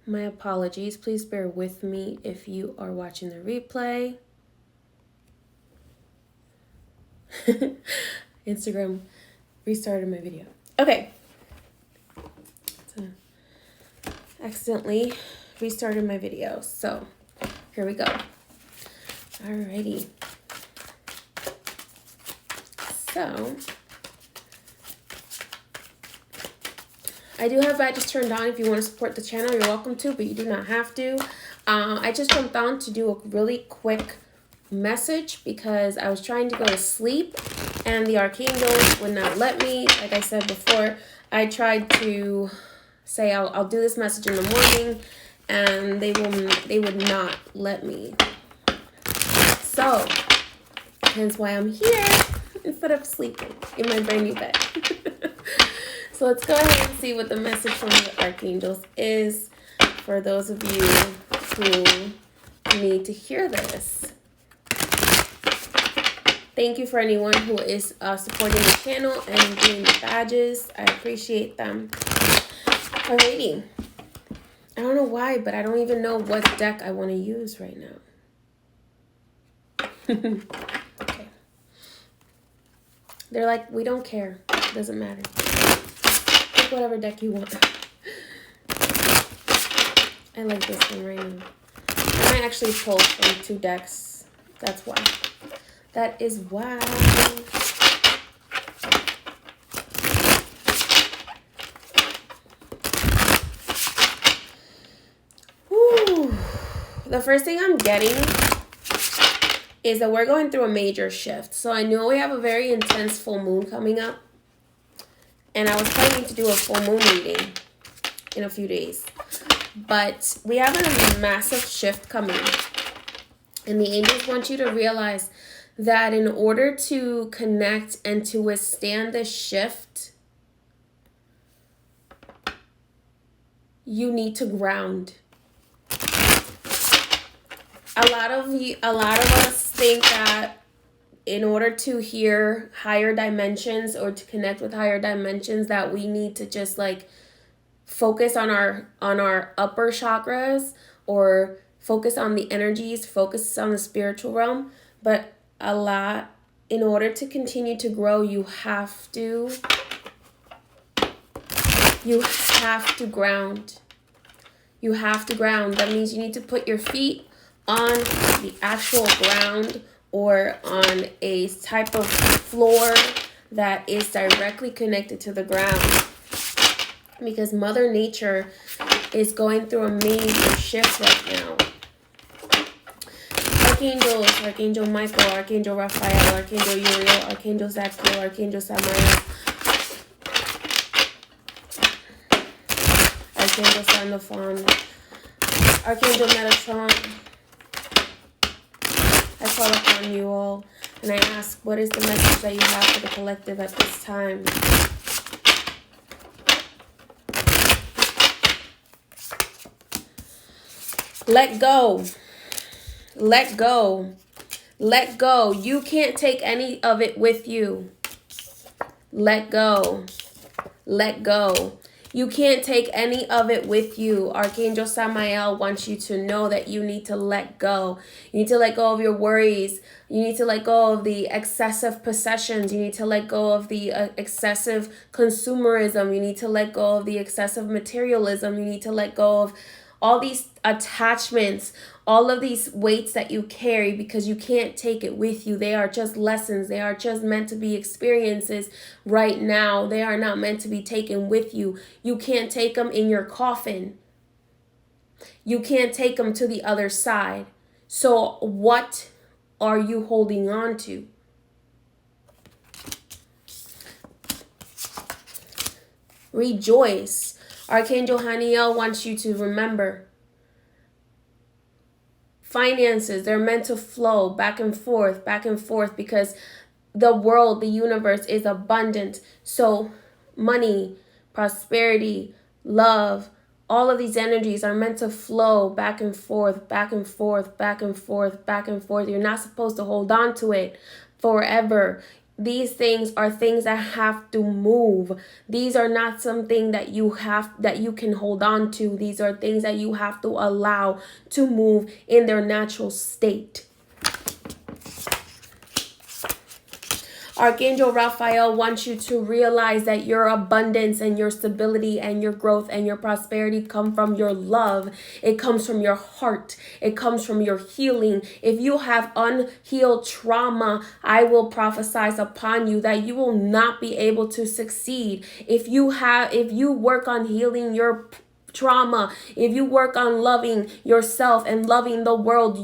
My apologies. Please bear with me if you are watching the replay. Instagram restarted my video. Okay. So, accidentally restarted my video. So, here we go. Alrighty. So, I do have badges turned on. If you want to support the channel, you're welcome to, but you do not have to. I just jumped on to do a really quick message because I was trying to go to sleep and the Archangels would not let me. Like I said before, I tried to say I'll do this message in the morning and they would not let me. So, hence why I'm here instead of sleeping in my brand new bed. So let's go ahead and see what the message from the Archangels is for those of you who need to hear this. Thank you for anyone who is supporting the channel and doing the badges. I appreciate them. Alrighty. I don't know why, but I don't even know what deck I want to use right now. Okay. They're like, we don't care. It doesn't matter. Pick whatever deck you want. I like this one right now. I might actually pull from 2 decks. That's why. That is why. Whew. The first thing I'm getting is that we're going through a major shift. So I know we have a very intense full moon coming up. And I was planning to do a full moon reading in a few days. But we have a massive shift coming. And the angels want you to realize that in order to connect and to withstand this shift, you need to ground. A lot of us think that in order to hear higher dimensions or to connect with higher dimensions, that we need to just like focus on our upper chakras or focus on the energies, focus on the spiritual realm. But in order to continue to grow, you have to ground. You have to ground. That means you need to put your feet on the actual ground or on a type of floor that is directly connected to the ground. Because Mother Nature is going through a major shift right now. Archangels, Archangel Michael, Archangel Raphael, Archangel Uriel, Archangel Zadkiel, Archangel Samael, Archangel Sandalphon, Archangel Metatron. I call upon you all and I ask, what is the message that you have for the collective at this time? Let go. Let go. Let go. You can't take any of it with you. Let go. Let go. You can't take any of it with you. Archangel Samael wants you to know that you need to let go. You need to let go of your worries. You need to let go of the excessive possessions. You need to let go of the excessive consumerism. You need to let go of the excessive materialism. You need to let go of all these attachments, all of these weights that you carry because you can't take it with you. They are just lessons. They are just meant to be experiences right now. They are not meant to be taken with you. You can't take them in your coffin. You can't take them to the other side. So what are you holding on to? Rejoice. Archangel Haniel wants you to remember. Finances, they're meant to flow back and forth because the world, the universe is abundant. So money, prosperity, love, all of these energies are meant to flow back and forth, back and forth, back and forth, back and forth. You're not supposed to hold on to it forever. These things are things that have to move. These are not something that you can hold on to. These are things that you have to allow to move in their natural state. Archangel Raphael wants you to realize that your abundance and your stability and your growth and your prosperity come from your love. It comes from your heart. It comes from your healing. If you have unhealed trauma, I will prophesy upon you that you will not be able to succeed. If you work on healing your trauma, if you work on loving yourself and loving the world,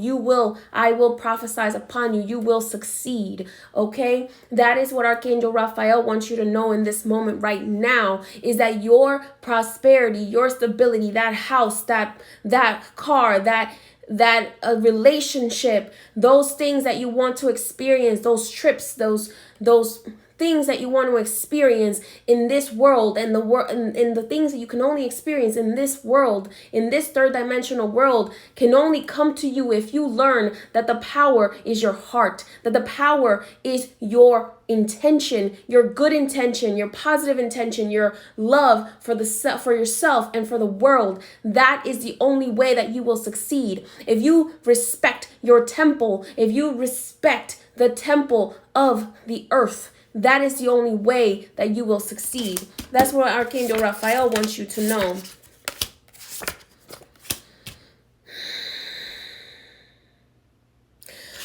I will prophesy upon you, you will succeed. Okay, that is what Archangel Raphael wants you to know in this moment right now, is that your prosperity, your stability, that house, that car, that relationship, those things that you want to experience, those trips, those things that you want to experience in this world, and the things that you can only experience in this world, in this third dimensional world, can only come to you if you learn that the power is your heart, that the power is your intention, your good intention, your positive intention, your love for yourself and for the world. That is the only way that you will succeed. If you respect your temple, if you respect the temple of the earth, that is the only way that you will succeed. That's what Archangel Raphael wants you to know.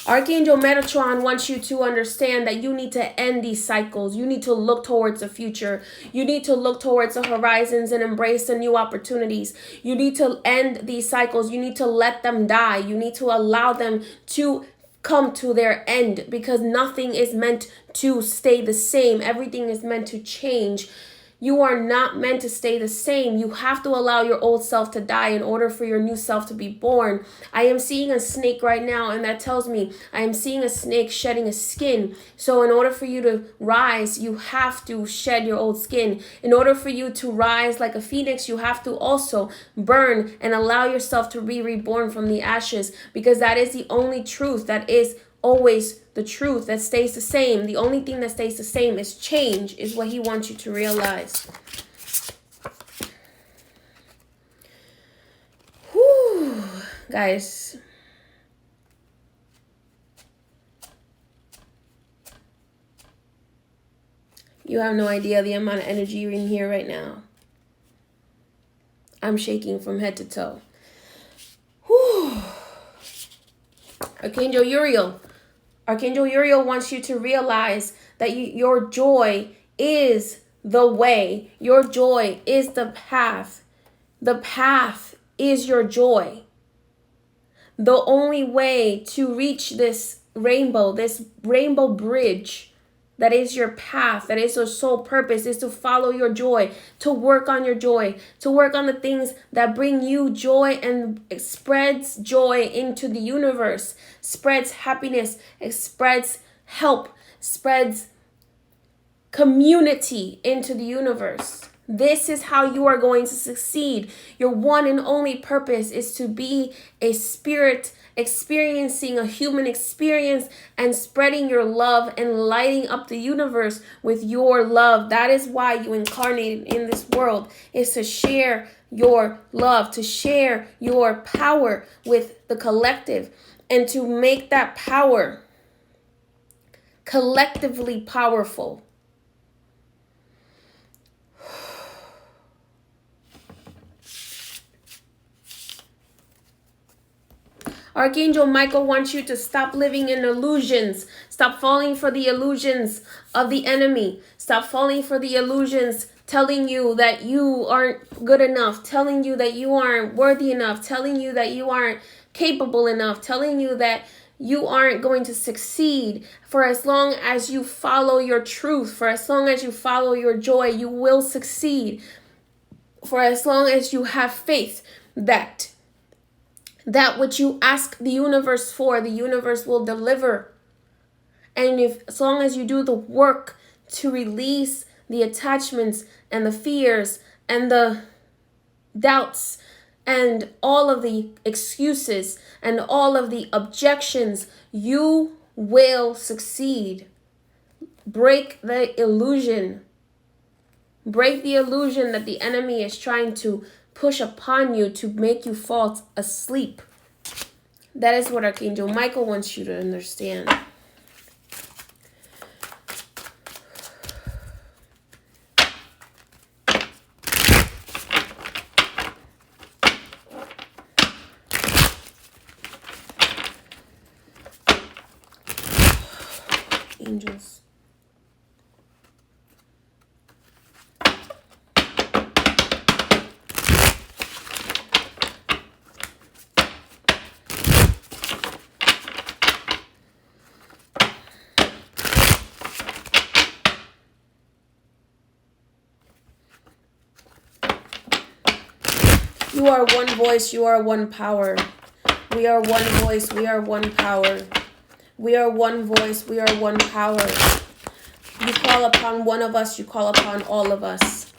Archangel Metatron wants you to understand that you need to end these cycles. You need to look towards the future. You need to look towards the horizons and embrace the new opportunities. You need to end these cycles. You need to let them die. You need to allow them to come to their end, because nothing is meant to stay the same. Everything is meant to change. You are not meant to stay the same. You have to allow your old self to die in order for your new self to be born. I am seeing a snake right now, and that tells me I am seeing a snake shedding a skin. So in order for you to rise, you have to shed your old skin. In order for you to rise like a phoenix, you have to also burn and allow yourself to be reborn from the ashes, because that is the only truth that is always the truth that stays the same. The only thing that stays the same is change, is what he wants you to realize. Whew, guys. You have no idea the amount of energy in here right now. I'm shaking from head to toe. Whew. Archangel Uriel. Archangel Uriel wants you to realize that your joy is the way. Your joy is the path. The path is your joy. The only way to reach this rainbow bridge, that is your path, that is your sole purpose, is to follow your joy, to work on your joy, to work on the things that bring you joy and spreads joy into the universe, spreads happiness, it spreads help, spreads community into the universe. This is how you are going to succeed. Your one and only purpose is to be a spirit experiencing a human experience and spreading your love and lighting up the universe with your love. That is why you incarnated in this world, is to share your love, to share your power with the collective, and to make that power collectively powerful. Archangel Michael wants you to stop living in illusions. Stop falling for the illusions of the enemy. Stop falling for the illusions telling you that you aren't good enough, telling you that you aren't worthy enough, telling you that you aren't capable enough, telling you that you aren't going to succeed. For as long as you follow your truth, for as long as you follow your joy, you will succeed. For as long as you have faith that which you ask the universe for, the universe will deliver. And as long as you do the work to release the attachments and the fears and the doubts and all of the excuses and all of the objections, you will succeed. Break the illusion. Break the illusion that the enemy is trying to push upon you to make you fall asleep. That is what Archangel Michael wants you to understand. Angels. You are one voice, you are one power. We are one voice, we are one power. We are one voice, we are one power. You call upon one of us, you call upon all of us.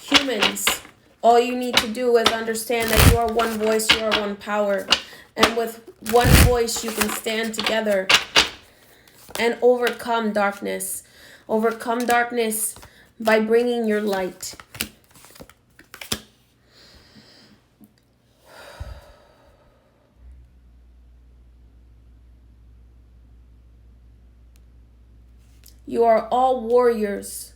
Humans, all you need to do is understand that you are one voice, you are one power. And with one voice, you can stand together and overcome darkness. Overcome darkness by bringing your light. You are all warriors.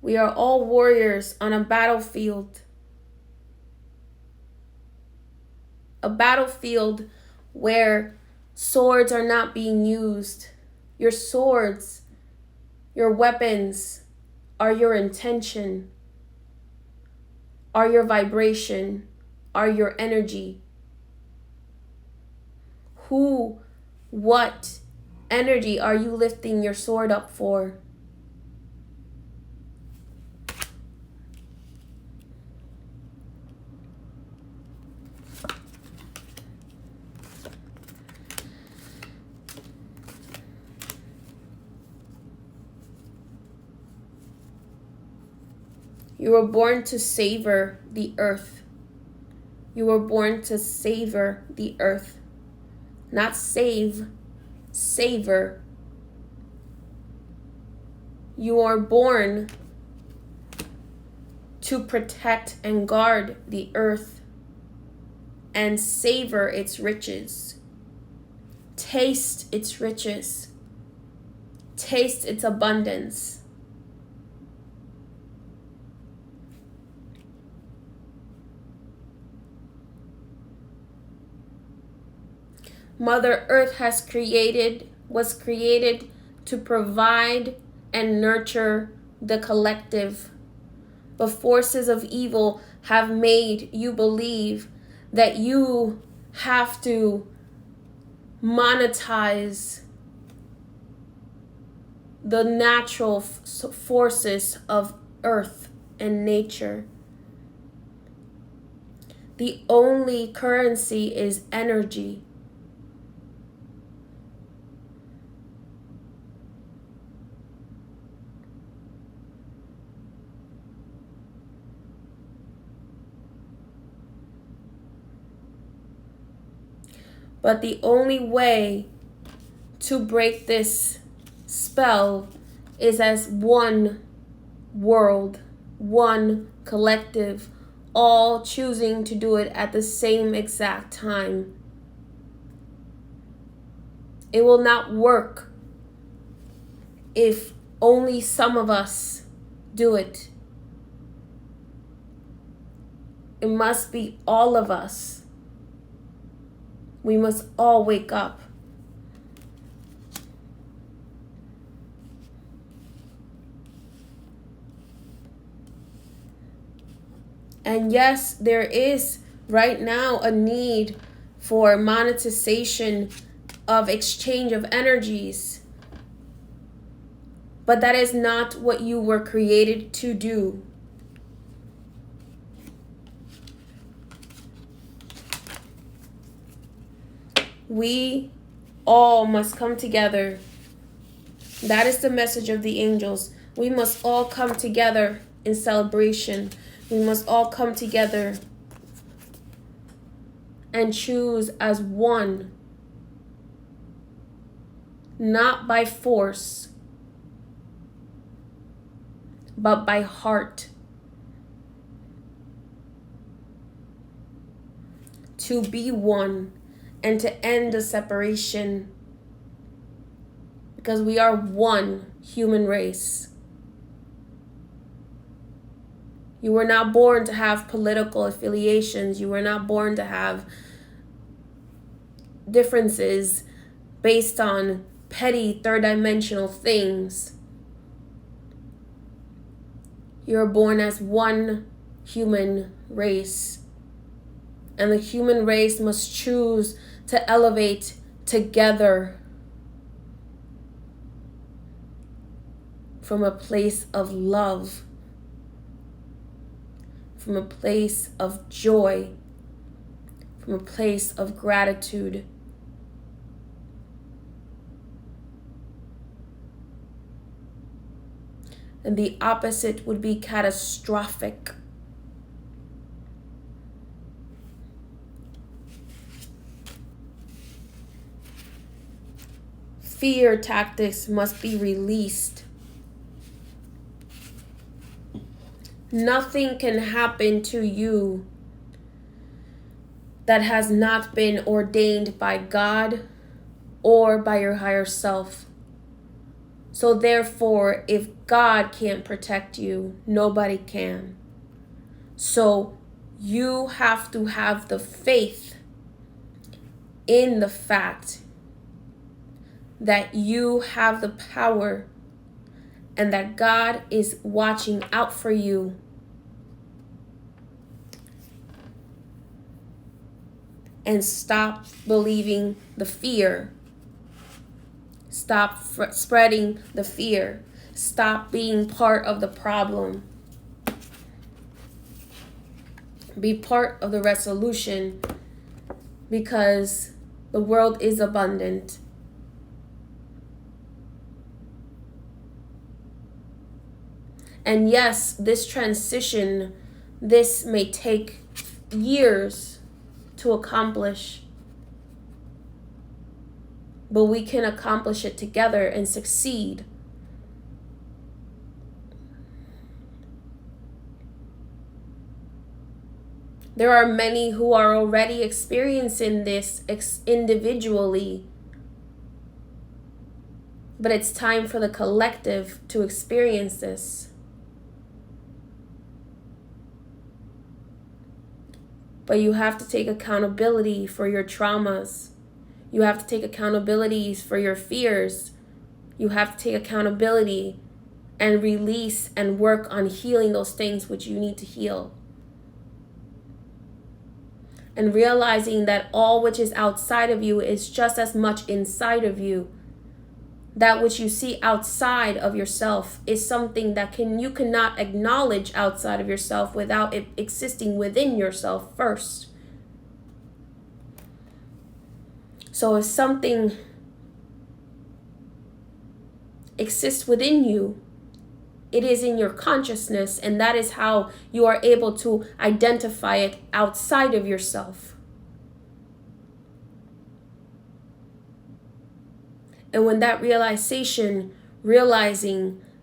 We are all warriors on a battlefield. A battlefield where swords are not being used. Your swords, your weapons are your intention, are your vibration, are your energy. Who, what energy are you lifting your sword up for? You were born to savor the earth. You were born to savor the earth. Not save, savor. You are born to protect and guard the earth and savor its riches. Taste its riches. Taste its abundance. Mother Earth was created to provide and nurture the collective. The forces of evil have made you believe that you have to monetize the natural forces of earth and nature. The only currency is energy. But the only way to break this spell is as one world, one collective, all choosing to do it at the same exact time. It will not work if only some of us do it. It must be all of us. We must all wake up. And yes, there is right now a need for monetization of exchange of energies. But that is not what you were created to do. We all must come together. That is the message of the angels. We must all come together in celebration. We must all come together and choose as one, not by force, but by heart, to be one and to end the separation, because we are one human race. You were not born to have political affiliations. You were not born to have differences based on petty third-dimensional things. You're born as one human race. And the human race must choose to elevate together from a place of love, from a place of joy, from a place of gratitude. And the opposite would be catastrophic. Fear tactics must be released. Nothing can happen to you that has not been ordained by God or by your higher self. So therefore, if God can't protect you, nobody can. So you have to have the faith in the fact that you have the power and that God is watching out for you. And stop believing the fear. Stop spreading the fear. Stop being part of the problem. Be part of the resolution, because the world is abundant. And yes, this transition, this may take years to accomplish, but we can accomplish it together and succeed. There are many who are already experiencing this individually, but it's time for the collective to experience this. But you have to take accountability for your traumas. You have to take accountability for your fears. You have to take accountability and release and work on healing those things which you need to heal. And realizing that all which is outside of you is just as much inside of you. That which you see outside of yourself is something that you cannot acknowledge outside of yourself without it existing within yourself first. So if something exists within you, it is in your consciousness, and that is how you are able to identify it outside of yourself. And when that realizing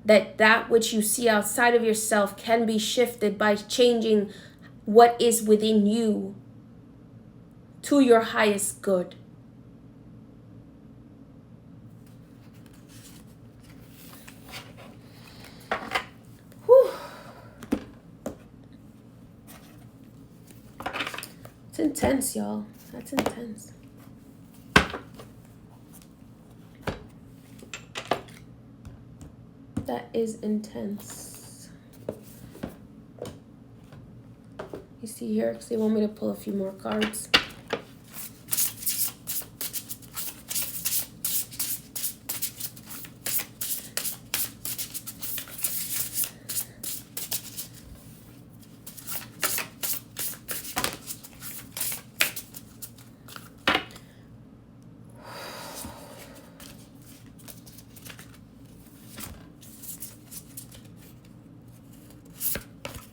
that which you see outside of yourself can be shifted by changing what is within you to your highest good. Whew. It's intense, y'all. That's intense. That is intense. You see here, because they want me to pull a few more cards.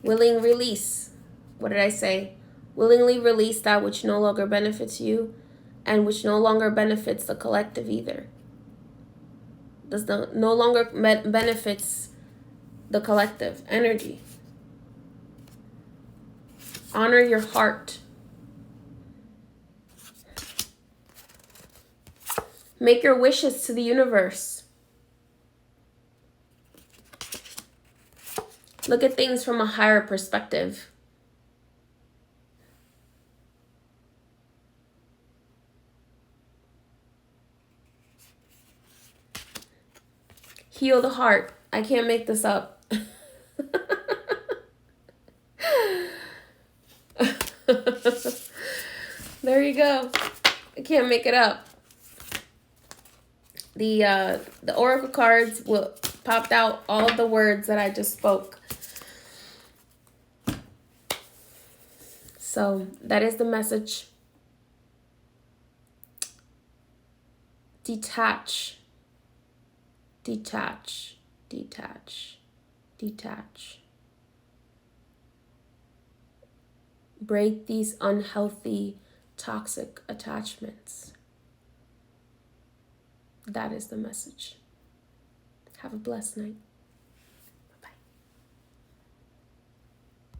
Willing release. What did I say? Willingly release that which no longer benefits you and which no longer benefits the collective either. No longer benefits the collective energy. Honor your heart. Make your wishes to the universe. Look at things from a higher perspective. Heal the heart. I can't make this up. There you go. I can't make it up. The oracle cards popped out all of the words that I just spoke. So that is the message. Detach. Detach. Detach. Detach. Break these unhealthy, toxic attachments. That is the message. Have a blessed night.